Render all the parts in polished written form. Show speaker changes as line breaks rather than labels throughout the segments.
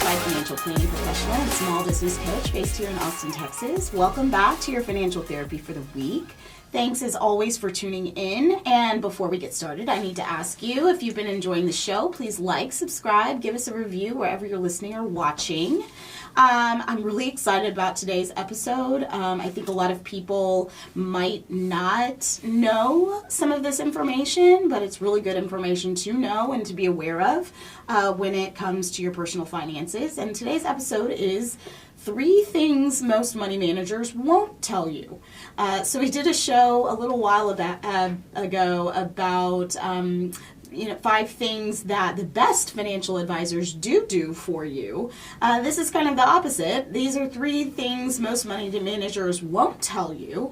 certified financial planning professional and small business coach based here in Austin, Texas. Welcome back to your financial therapy for the week. Thanks as always for tuning in. And before we get started, I need to ask you, if you've been enjoying the show, please like, subscribe, give us a review wherever you're listening or watching. I'm really excited about today's episode. I think a lot of people might not know some of this information, but it's really good information to know and to be aware of when it comes to your personal finances. And today's episode is 3 things most money managers won't tell you. So we did a show a little while ago about 5 things that the best financial advisors do for you. This is kind of the opposite. These are 3 things most money managers won't tell you.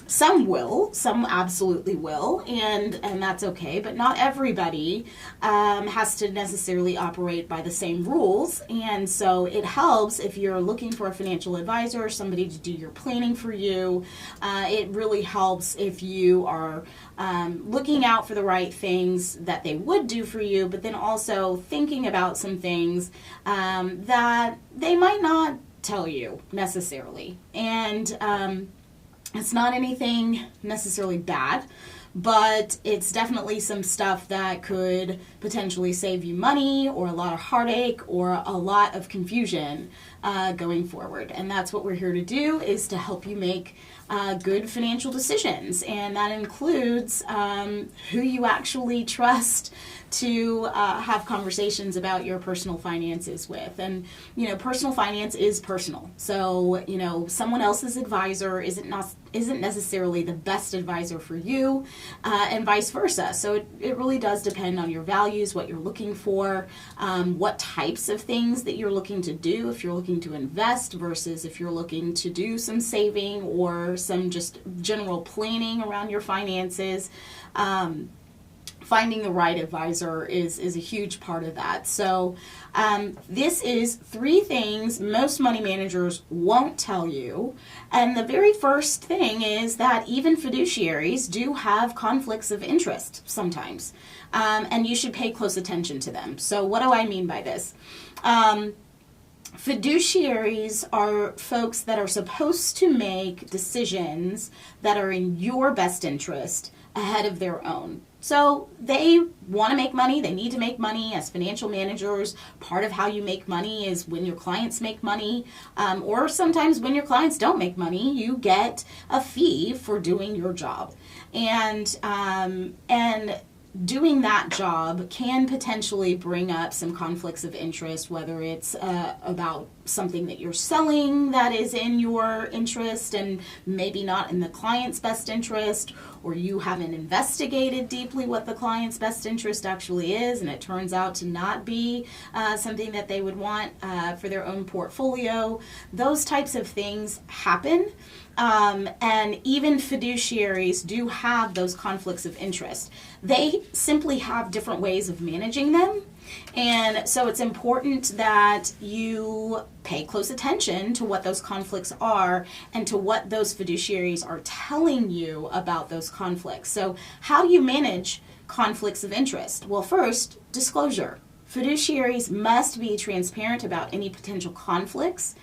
Some will, some absolutely will, and that's okay, but not everybody has to necessarily operate by the same rules. And so it helps if you're looking for a financial advisor or somebody to do your planning for you. It really helps if you are looking out for the right things that they would do for you, but then also thinking about some things that they might not tell you necessarily. And it's not anything necessarily bad, but it's definitely some stuff that could potentially save you money or a lot of heartache or a lot of confusion going forward. And that's what we're here to do, is to help you make good financial decisions. And that includes who you actually trust to have conversations about your personal finances with. And, personal finance is personal. So, someone else's advisor isn't necessarily the best advisor for you, and vice versa. So it really does depend on your values, what you're looking for, what types of things that you're looking to do, if you're looking to invest versus if you're looking to do some saving or some just general planning around your finances. Finding the right advisor is a huge part of that. So this is 3 things most money managers won't tell you. And the very first thing is that even fiduciaries do have conflicts of interest sometimes. And you should pay close attention to them. So what do I mean by this? Fiduciaries are folks that are supposed to make decisions that are in your best interest ahead of their own. So they want to make money. They need to make money as financial managers. Part of how you make money is when your clients make money, or sometimes when your clients don't make money, you get a fee for doing your job. And doing that job can potentially bring up some conflicts of interest, whether it's about something that you're selling that is in your interest and maybe not in the client's best interest, or you haven't investigated deeply what the client's best interest actually is, and it turns out to not be something that they would want for their own portfolio. Those types of things happen. And even fiduciaries do have those conflicts of interest. They simply have different ways of managing them. And so it's important that you pay close attention to what those conflicts are and to what those fiduciaries are telling you about those conflicts. So how do you manage conflicts of interest? Well, first, disclosure. Fiduciaries must be transparent about any potential conflicts.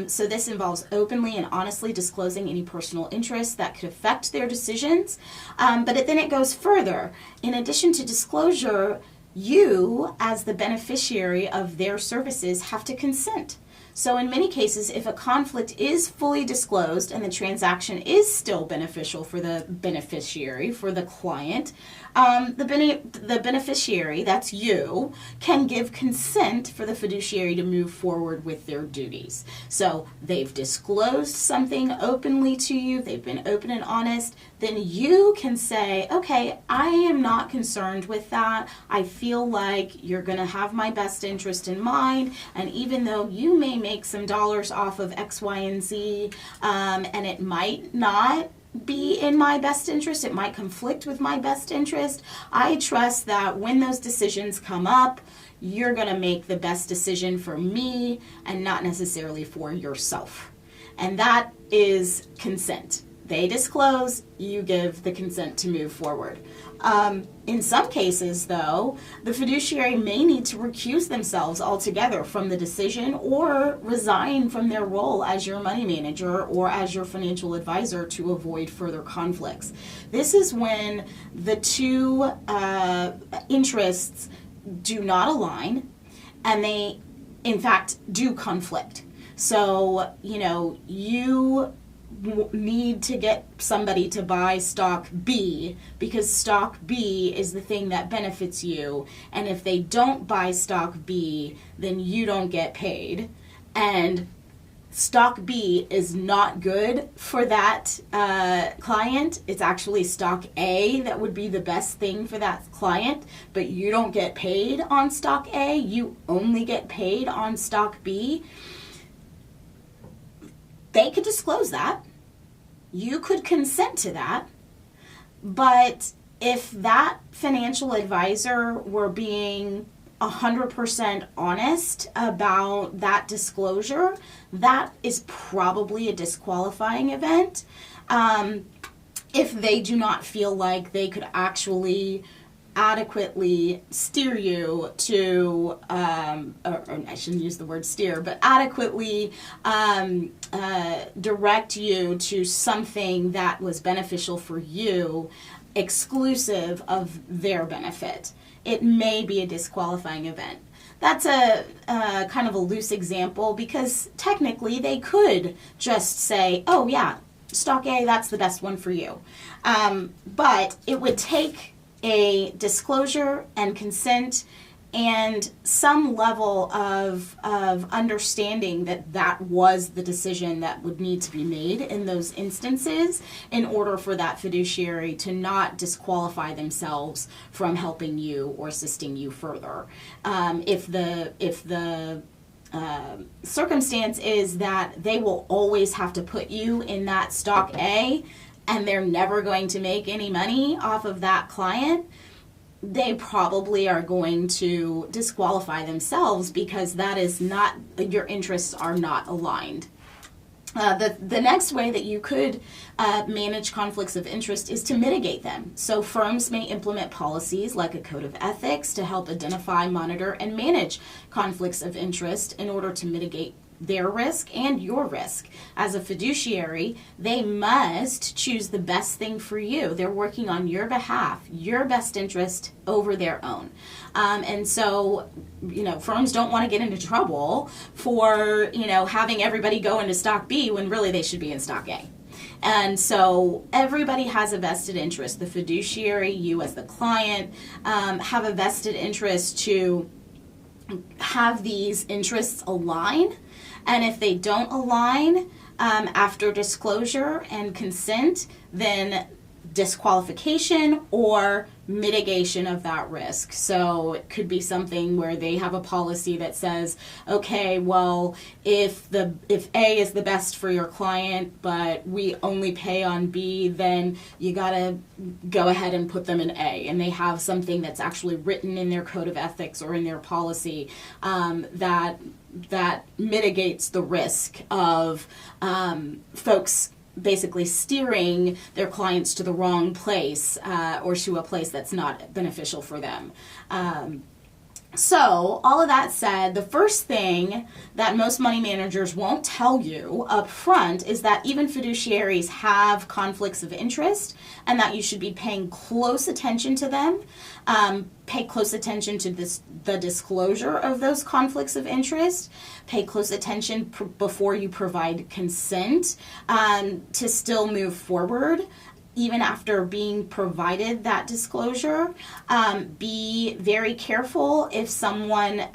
So this involves openly and honestly disclosing any personal interests that could affect their decisions. But then it goes further. In addition to disclosure, you, as the beneficiary of their services, have to consent. So in many cases, if a conflict is fully disclosed and the transaction is still beneficial for the beneficiary, for the client, the beneficiary, that's you, can give consent for the fiduciary to move forward with their duties. So they've disclosed something openly to you, they've been open and honest, then you can say, okay, I am not concerned with that. I feel like you're going to have my best interest in mind, and even though you may make some dollars off of X, Y, and Z, and it might not be in my best interest, it might conflict with my best interest, I trust that when those decisions come up, you're going to make the best decision for me and not necessarily for yourself. And that is consent. They disclose, you give the consent to move forward. In some cases, though, the fiduciary may need to recuse themselves altogether from the decision or resign from their role as your money manager or as your financial advisor to avoid further conflicts. This is when the two interests do not align and they, in fact, do conflict. So, you need to get somebody to buy stock B because stock B is the thing that benefits you, and if they don't buy stock B, then you don't get paid, and stock B is not good for that client. It's actually stock A that would be the best thing for that client, but you don't get paid on stock A, you only get paid on stock B. They could disclose that. You could consent to that. But if that financial advisor were being 100% honest about that disclosure, that is probably a disqualifying event. If they do not feel like they could actually adequately steer you to, or I shouldn't use the word steer, but adequately direct you to something that was beneficial for you, exclusive of their benefit. It may be a disqualifying event. That's a kind of a loose example because technically they could just say, oh yeah, stock A, that's the best one for you. But it would take a disclosure and consent and some level of understanding that that was the decision that would need to be made in those instances in order for that fiduciary to not disqualify themselves from helping you or assisting you further. If the circumstance is that they will always have to put you in that stock A and they're never going to make any money off of that client, they probably are going to disqualify themselves because that is not, your interests are not aligned. The next way that you could manage conflicts of interest is to mitigate them. So firms may implement policies like a code of ethics to help identify, monitor, and manage conflicts of interest in order to mitigate their risk and your risk. As a fiduciary, they must choose the best thing for you. They're working on your behalf, your best interest over their own. And so, firms don't want to get into trouble for, having everybody go into stock B when really they should be in stock A. And so everybody has a vested interest. The fiduciary, you as the client, have a vested interest to have these interests align. And if they don't align after disclosure and consent, then disqualification or mitigation of that risk. So it could be something where they have a policy that says, okay, well, if A is the best for your client, but we only pay on B, then you gotta go ahead and put them in A. And they have something that's actually written in their code of ethics or in their policy that mitigates the risk of folks basically steering their clients to the wrong place or to a place that's not beneficial for them. So all of that said, the first thing that most money managers won't tell you up front is that even fiduciaries have conflicts of interest and that you should be paying close attention to them. Pay close attention to the disclosure of those conflicts of interest. Pay close attention before you provide consent to still move forward. Even after being provided that disclosure, be very careful if someone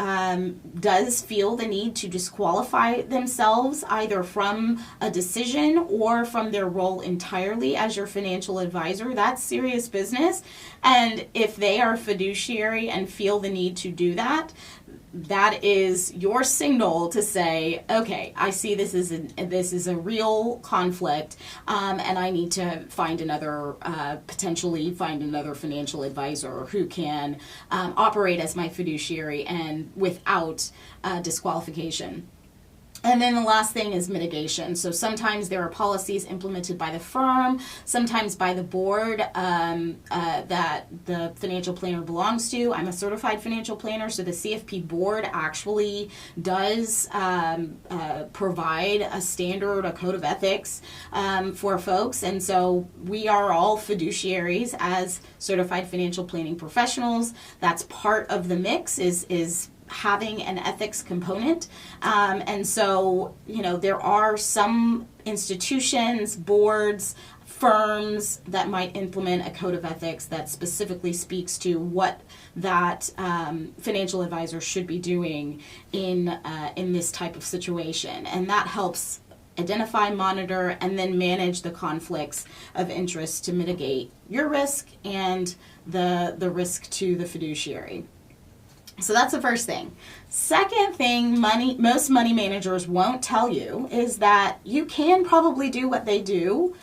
does feel the need to disqualify themselves either from a decision or from their role entirely as your financial advisor. That's serious business. And if they are fiduciary and feel the need to do that, that is your signal to say, okay, I see this is a real conflict, and I need to find potentially find another financial advisor who can operate as my fiduciary and without disqualification. And then the last thing is mitigation. So sometimes there are policies implemented by the firm, sometimes by the board that the financial planner belongs to. I'm a certified financial planner, so the CFP board actually does provide a standard, a code of ethics for folks. And so we are all fiduciaries as certified financial planning professionals. That's part of the mix is having an ethics component. And so, there are some institutions, boards, firms that might implement a code of ethics that specifically speaks to what that financial advisor should be doing in this type of situation. And that helps identify, monitor, and then manage the conflicts of interest to mitigate your risk and the risk to the fiduciary. So that's the first thing. Second thing, most money managers won't tell you is that you can probably do what they do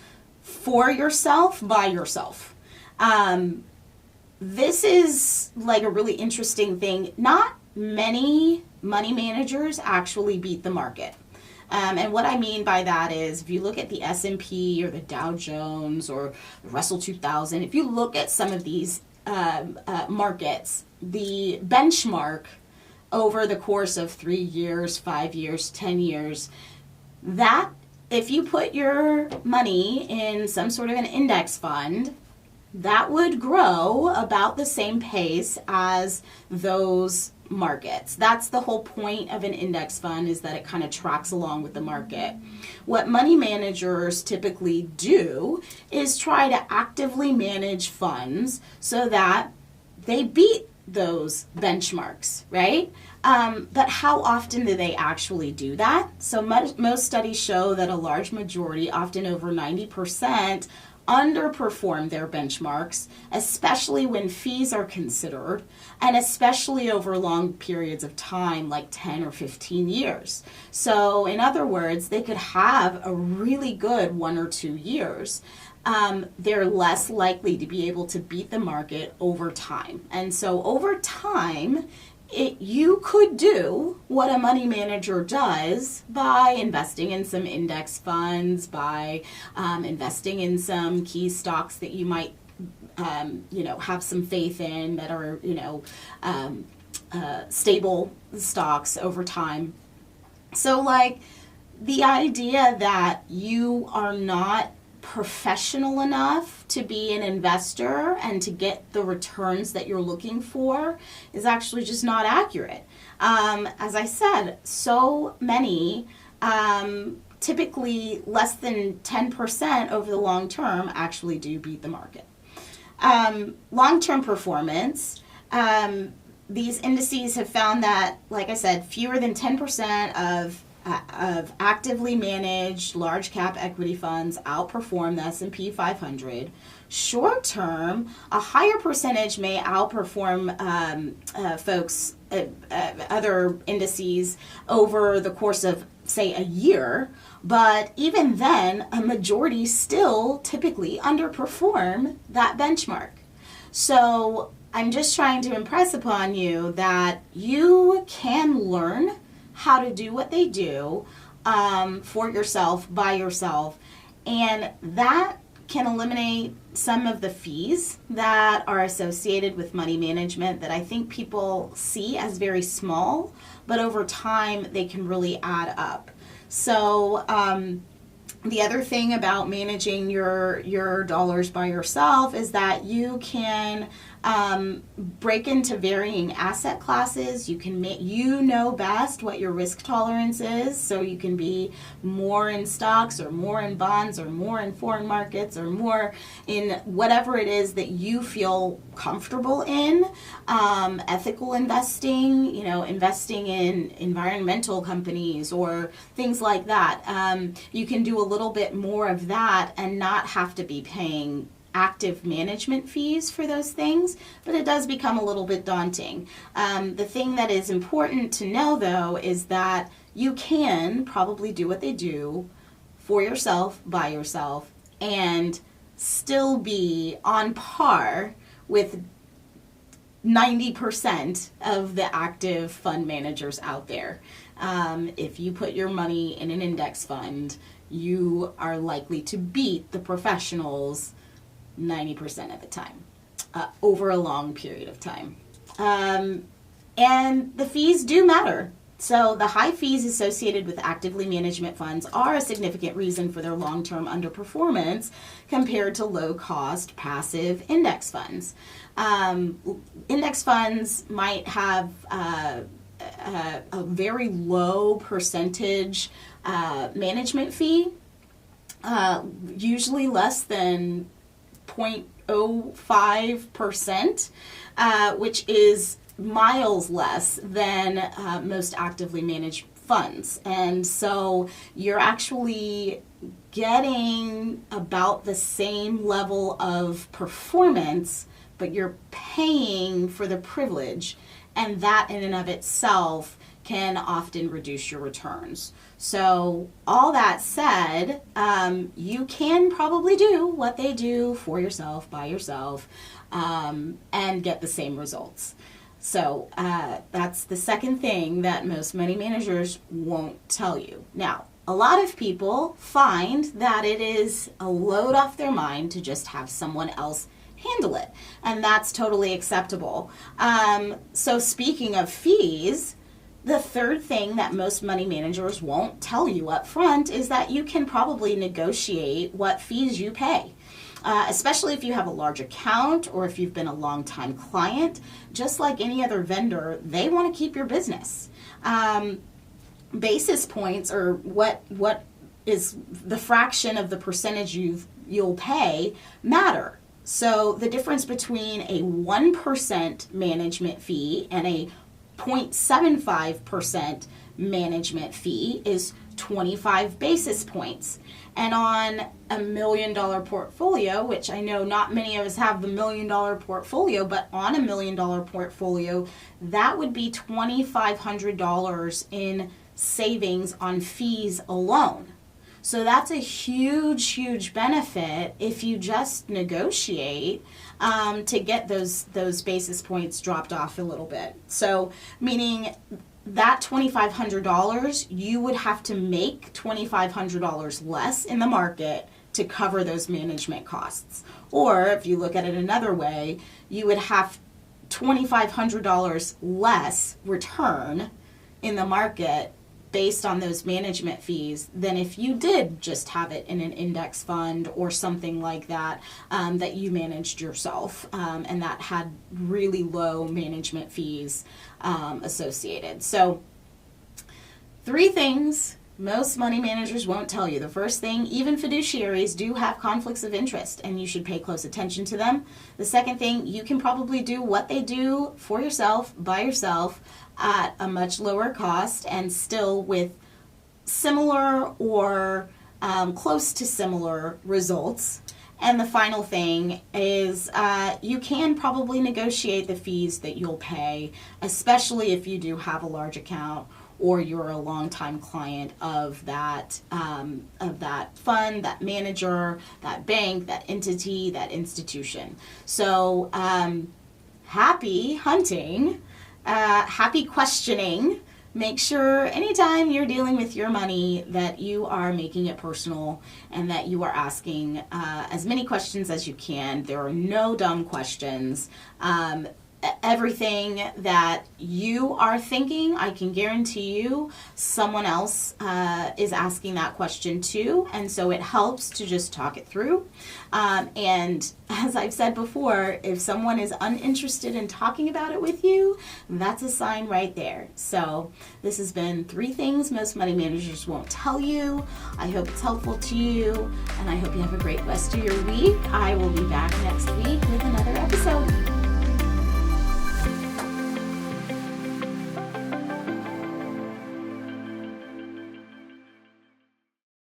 for yourself by yourself. This is like a really interesting thing. Not many money managers actually beat the market. And what I mean by that is if you look at the S&P or the Dow Jones or the Russell 2000, if you look at some of these markets, the benchmark over the course of 3 years, 5 years, 10 years, that if you put your money in some sort of an index fund, that would grow about the same pace as those markets. That's the whole point of an index fund, is that it kind of tracks along with the market. What money managers typically do is try to actively manage funds so that they beat those benchmarks, right? But how often do they actually do that? So most studies show that a large majority, often over 90%, underperform their benchmarks, especially when fees are considered, and especially over long periods of time, like 10 or 15 years. So in other words, they could have a really good 1 or 2 years. They're less likely to be able to beat the market over time. And so over time, you could do what a money manager does by investing in some index funds, by investing in some key stocks that you might, have some faith in, that are, stable stocks over time. So, the idea that you are not professional enough to be an investor and to get the returns that you're looking for is actually just not accurate. As I said, so many, typically less than 10% over the long term, actually do beat the market. Long-term performance, these indices have found that, like I said, fewer than 10% of actively managed large cap equity funds outperform the S&P 500. Short term, a higher percentage may outperform folks, other indices over the course of, say, a year. But even then, a majority still typically underperform that benchmark. So I'm just trying to impress upon you that you can learn how to do what they do for yourself, by yourself, and that can eliminate some of the fees that are associated with money management that I think people see as very small, but over time they can really add up. So the other thing about managing your dollars by yourself is that you can break into varying asset classes. You can best what your risk tolerance is, so you can be more in stocks or more in bonds or more in foreign markets or more in whatever it is that you feel comfortable in. Ethical investing, investing in environmental companies or things like that. You can do a little bit more of that and not have to be paying active management fees for those things, but it does become a little bit daunting. The thing that is important to know, though, is that you can probably do what they do for yourself, by yourself, and still be on par with 90% of the active fund managers out there. If you put your money in an index fund, you are likely to beat the professionals 90% of the time over a long period of time. And the fees do matter. So the high fees associated with actively management funds are a significant reason for their long-term underperformance compared to low-cost passive index funds. Index funds might have a very low percentage management fee, usually less than 0.05%, which is miles less than most actively managed funds. And so you're actually getting about the same level of performance, but you're paying for the privilege, and that in and of itself can often reduce your returns. So all that said, you can probably do what they do for yourself, by yourself, and get the same results. So that's the second thing that most money managers won't tell you. Now, a lot of people find that it is a load off their mind to just have someone else handle it, and that's totally acceptable. So speaking of fees, the third thing that most money managers won't tell you up front is that you can probably negotiate what fees you pay. Especially if you have a large account or if you've been a long-time client. Just like any other vendor, they want to keep your business. Basis points, or what is the fraction of the percentage you'll pay, matter. So the difference between a 1% management fee and a 0.75% management fee is 25 basis points. And on a $1 million portfolio, which I know not many of us have the $1 million portfolio, but on a $1 million portfolio, that would be $2,500 in savings on fees alone. So that's a huge, huge benefit if you just negotiate to get those basis points dropped off a little bit. So meaning that $2,500, you would have to make $2,500 less in the market to cover those management costs. Or if you look at it another way, you would have $2,500 less return in the market based on those management fees than if you did just have it in an index fund or something like that that you managed yourself and that had really low management fees associated. So 3 things most money managers won't tell you. The first thing, even fiduciaries do have conflicts of interest and you should pay close attention to them. The second thing, you can probably do what they do for yourself, by yourself, at a much lower cost and still with similar or close to similar results. And the final thing is you can probably negotiate the fees that you'll pay, especially if you do have a large account or you're a longtime client of that fund, that manager, that bank, that entity, that institution. So happy hunting, happy questioning. Make sure anytime you're dealing with your money that you are making it personal and that you are asking as many questions as you can. There are no dumb questions. Everything that you are thinking, I can guarantee you someone else is asking that question too, and so it helps to just talk it through. And as I've said before, if someone is uninterested in talking about it with you, that's a sign right there. So this has been 3 things most money managers won't tell you. I hope it's helpful to you, and I hope you have a great rest of your week. I will be back next week with another episode.